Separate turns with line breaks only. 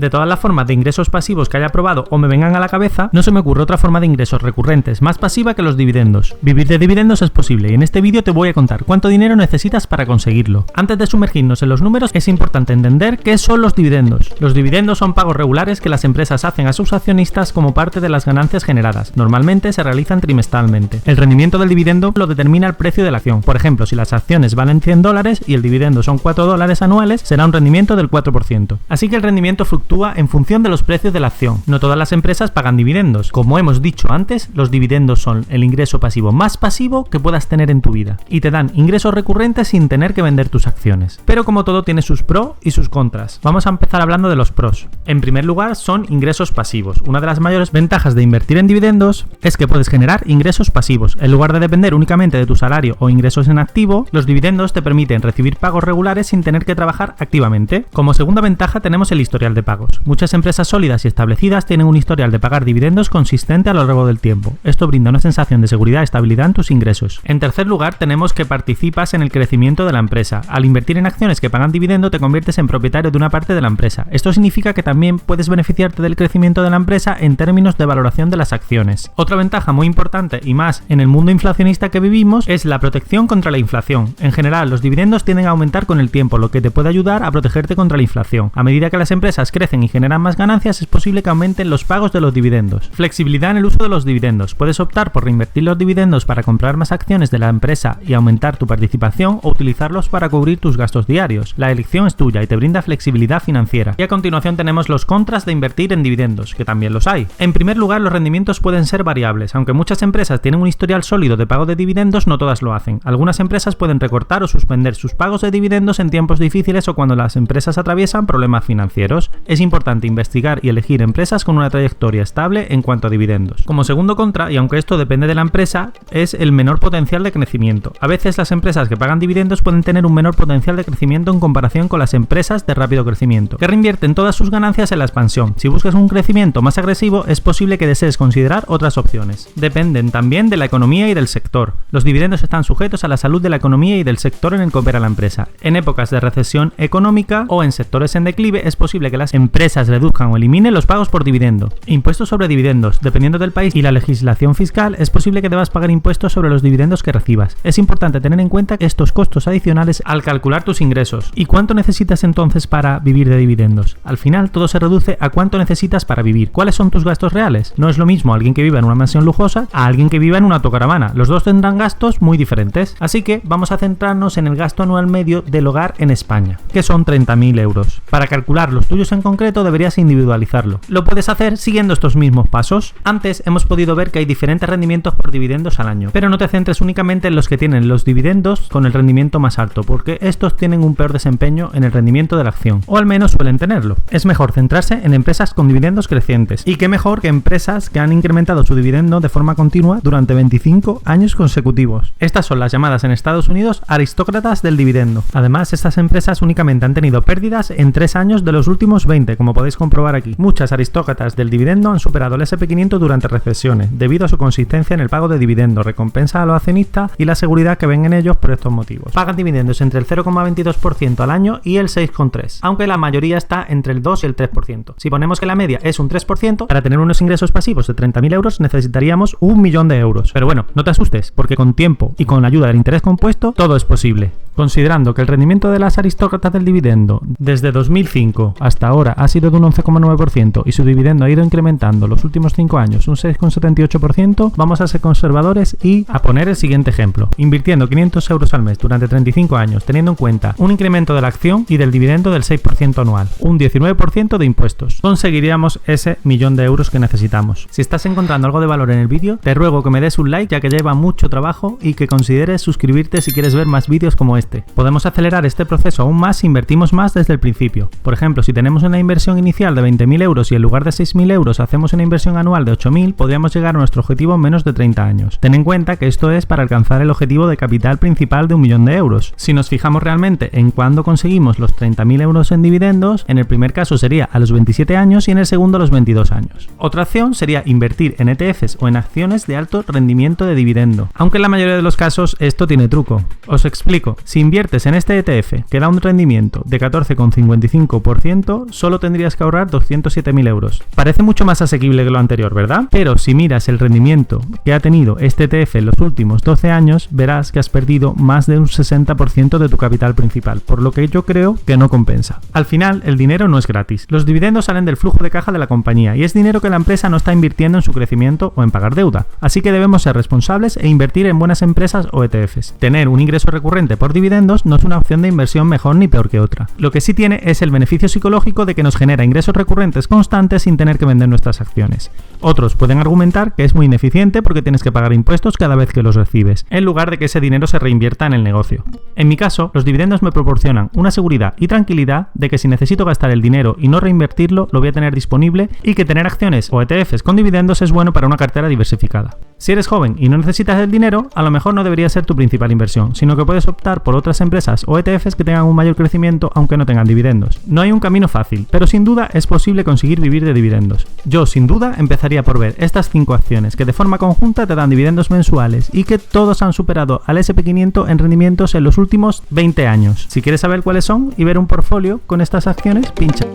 De todas las formas de ingresos pasivos que haya probado o me vengan a la cabeza, no se me ocurre otra forma de ingresos recurrentes más pasiva que los dividendos. Vivir de dividendos es posible y en este vídeo te voy a contar cuánto dinero necesitas para conseguirlo. Antes de sumergirnos en los números, es importante entender qué son los dividendos. Los dividendos son pagos regulares que las empresas hacen a sus accionistas como parte de las ganancias generadas. Normalmente se realizan trimestralmente. El rendimiento del dividendo lo determina el precio de la acción. Por ejemplo, si las acciones valen $100 y el dividendo son $4 anuales, será un rendimiento del 4%. Así que el rendimiento fluctúa en función de los precios de la acción. No todas las empresas pagan dividendos. Como hemos dicho antes, los dividendos son el ingreso pasivo más pasivo que puedas tener en tu vida y te dan ingresos recurrentes sin tener que vender tus acciones. Pero como todo tiene sus pros y sus contras. Vamos a empezar hablando de los pros. En primer lugar, son ingresos pasivos. Una de las mayores ventajas de invertir en dividendos es que puedes generar ingresos pasivos. En lugar de depender únicamente de tu salario o ingresos en activo, los dividendos te permiten recibir pagos regulares sin tener que trabajar activamente. Como segunda ventaja tenemos el historial de pagos. Muchas empresas sólidas y establecidas tienen un historial de pagar dividendos consistente a lo largo del tiempo. Esto brinda una sensación de seguridad y estabilidad en tus ingresos. En tercer lugar, tenemos que participas en el crecimiento de la empresa. Al invertir en acciones que pagan dividendo, te conviertes en propietario de una parte de la empresa. Esto significa que también puedes beneficiarte del crecimiento de la empresa en términos de valoración de las acciones. Otra ventaja muy importante y más en el mundo inflacionista que vivimos es la protección contra la inflación. En general, los dividendos tienden a aumentar con el tiempo, lo que te puede ayudar a protegerte contra la inflación. A medida que las empresas crecen y generan más ganancias, es posible que aumenten los pagos de los dividendos. Flexibilidad en el uso de los dividendos. Puedes optar por reinvertir los dividendos para comprar más acciones de la empresa y aumentar tu participación o utilizarlos para cubrir tus gastos diarios. La elección es tuya y te brinda flexibilidad financiera. Y a continuación tenemos los contras de invertir en dividendos, que también los hay. En primer lugar, los rendimientos pueden ser variables. Aunque muchas empresas tienen un historial sólido de pago de dividendos, no todas lo hacen. Algunas empresas pueden recortar o suspender sus pagos de dividendos en tiempos difíciles o cuando las empresas atraviesan problemas financieros. Es importante investigar y elegir empresas con una trayectoria estable en cuanto a dividendos. Como segundo contra, y aunque esto depende de la empresa, es el menor potencial de crecimiento. A veces las empresas que pagan dividendos pueden tener un menor potencial de crecimiento en comparación con las empresas de rápido crecimiento, que reinvierten todas sus ganancias en la expansión. Si buscas un crecimiento más agresivo, es posible que desees considerar otras opciones. Dependen también de la economía y del sector. Los dividendos están sujetos a la salud de la economía y del sector en el que opera la empresa. En épocas de recesión económica o en sectores en declive, es posible que las empresas reduzcan o eliminen los pagos por dividendo. Impuestos sobre dividendos. Dependiendo del país y la legislación fiscal, es posible que debas pagar impuestos sobre los dividendos que recibas. Es importante tener en cuenta estos costos adicionales al calcular tus ingresos. ¿Y cuánto necesitas entonces para vivir de dividendos? Al final, todo se reduce a cuánto necesitas para vivir. ¿Cuáles son tus gastos reales? No es lo mismo alguien que viva en una mansión lujosa a alguien que viva en una autocaravana. Los dos tendrán gastos muy diferentes. Así que vamos a centrarnos en el gasto anual medio del hogar en España, que son 30.000 euros. Para calcular los tuyos en concreto, deberías individualizarlo. Lo puedes hacer siguiendo estos mismos pasos. Antes hemos podido ver que hay diferentes rendimientos por dividendos al año, pero no te centres únicamente en los que tienen los dividendos con el rendimiento más alto, porque estos tienen un peor desempeño en el rendimiento de la acción, o al menos suelen tenerlo. Es mejor centrarse en empresas con dividendos crecientes, y qué mejor que empresas que han incrementado su dividendo de forma continua durante 25 años consecutivos. Estas son las llamadas en Estados Unidos aristócratas del dividendo. Además, estas empresas únicamente han tenido pérdidas en 3 años de los últimos 20, como podéis comprobar aquí. Muchas aristócratas del dividendo han superado el S&P 500 durante recesiones, debido a su consistencia en el pago de dividendos, recompensa a los accionistas y la seguridad que ven en ellos por estos motivos. Pagan dividendos entre el 0,22% al año y el 6,3%, aunque la mayoría está entre el 2 y el 3%. Si ponemos que la media es un 3%, para tener unos ingresos pasivos de 30.000 euros necesitaríamos 1 millón de euros. Pero bueno, no te asustes, porque con tiempo y con la ayuda del interés compuesto, todo es posible. Considerando que el rendimiento de las aristócratas del dividendo desde 2005 hasta ahora ha sido de un 11,9% y su dividendo ha ido incrementando los últimos 5 años un 6,78%, vamos a ser conservadores y a poner el siguiente ejemplo. Invirtiendo 500 euros al mes durante 35 años, teniendo en cuenta un incremento de la acción y del dividendo del 6% anual, un 19% de impuestos, conseguiríamos ese millón de euros que necesitamos. Si estás encontrando algo de valor en el vídeo, te ruego que me des un like, ya que lleva mucho trabajo, y que consideres suscribirte si quieres ver más vídeos como este. Podemos acelerar este proceso aún más si invertimos más desde el principio. Por ejemplo, si tenemos una inversión inicial de 20.000 euros y en lugar de 6.000 euros hacemos una inversión anual de 8.000, podríamos llegar a nuestro objetivo en menos de 30 años. Ten en cuenta que esto es para alcanzar el objetivo de capital principal de 1 millón de euros. Si nos fijamos realmente en cuándo conseguimos los 30.000 euros en dividendos, en el primer caso sería a los 27 años y en el segundo a los 22 años. Otra opción sería invertir en ETFs o en acciones de alto rendimiento de dividendo, aunque en la mayoría de los casos esto tiene truco. Os explico. Si inviertes en este ETF que da un rendimiento de 14,55%, solo solo tendrías que ahorrar 207.000 euros. Parece mucho más asequible que lo anterior, ¿verdad? Pero si miras el rendimiento que ha tenido este ETF en los últimos 12 años, verás que has perdido más de un 60% de tu capital principal, por lo que yo creo que no compensa. Al final, el dinero no es gratis. Los dividendos salen del flujo de caja de la compañía y es dinero que la empresa no está invirtiendo en su crecimiento o en pagar deuda. Así que debemos ser responsables e invertir en buenas empresas o ETFs. Tener un ingreso recurrente por dividendos no es una opción de inversión mejor ni peor que otra. Lo que sí tiene es el beneficio psicológico de que nos genera ingresos recurrentes constantes sin tener que vender nuestras acciones. Otros pueden argumentar que es muy ineficiente porque tienes que pagar impuestos cada vez que los recibes, en lugar de que ese dinero se reinvierta en el negocio. En mi caso, los dividendos me proporcionan una seguridad y tranquilidad de que si necesito gastar el dinero y no reinvertirlo, lo voy a tener disponible y que tener acciones o ETFs con dividendos es bueno para una cartera diversificada. Si eres joven y no necesitas el dinero, a lo mejor no debería ser tu principal inversión, sino que puedes optar por otras empresas o ETFs que tengan un mayor crecimiento aunque no tengan dividendos. No hay un camino fácil, pero sin duda es posible conseguir vivir de dividendos. Yo, sin duda, empezaría por ver estas 5 acciones que de forma conjunta te dan dividendos mensuales y que todos han superado al SP500 en rendimientos en los últimos 20 años. Si quieres saber cuáles son y ver un portfolio con estas acciones, pincha.